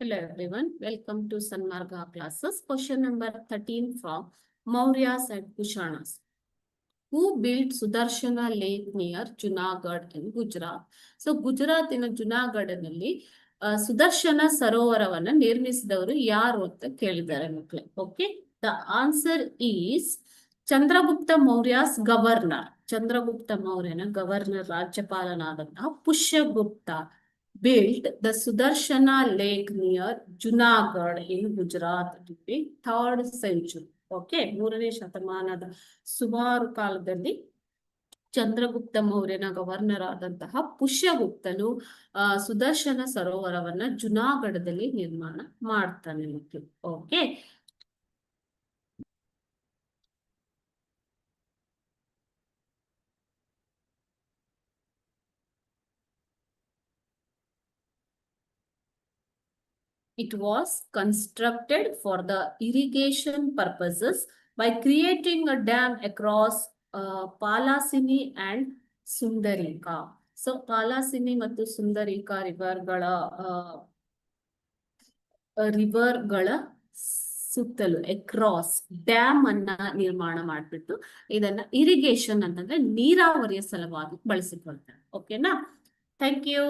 Hello everyone, welcome to Sanmarga classes. Question number 13 from Mauryas and Kushanas. Who built Sudarshana Lake near Junagadh in Gujarat? So Gujarat in Junagadhನಲ್ಲಿ Sudarshan ಸರೋವರವನ್ನ ನಿರ್ಮಿಸಿದವರು ಯಾರು ಅಂತ ಕೇಳಿದ್ದಾರೆ ಮಕ್ಕಳೇ. Okay, the answer is Chandragupta Maurya's governor. Chandragupta ಮೌರ್ಯನ governor ರಾಜ್ಯಪಾಲನಾದಂತಹ Pushyagupta built the Sudarshana Lake near Junagadh in Gujarat in the 3rd century. Okay, 3ನೇ ಶತಮಾನದ ಸುಮಾರು ಕಾಲದಲ್ಲಿ ಚಂದ್ರಗುಪ್ತ ಮೌರ್ಯನ ಗವರ್ನರ್ ಆದಂತಹ ಪುಷ್ಯಗುಪ್ತನು ಸುದರ್ಶನ ಸರೋವರವನ್ನ ಜುನಾಗಢದಲ್ಲಿ ನಿರ್ಮಾಣ ಮಾಡ್ತಾನೆ ಮಕ್ಕಳು. Okay, it was constructed for the irrigation purposes by creating a dam across Palasini and Sundarika. So Palasini ಮತ್ತು ಸುಂದರಿಕಾ ರಿವರ್ಗಳ ಸುತ್ತಲೂ ಅಕ್ರಾಸ್ ಡ್ಯಾಮ್ ಅನ್ನ ನಿರ್ಮಾಣ ಮಾಡ್ಬಿಟ್ಟು ಇದನ್ನ ಇರಿಗೇಷನ್ ಅಂತಂದ್ರೆ ನೀರಾವರಿಯ ಸಲುವಾಗಿ ಬಳಸಿಕೊಳ್ತಾರೆ. ಓಕೆನಾ? Thank you.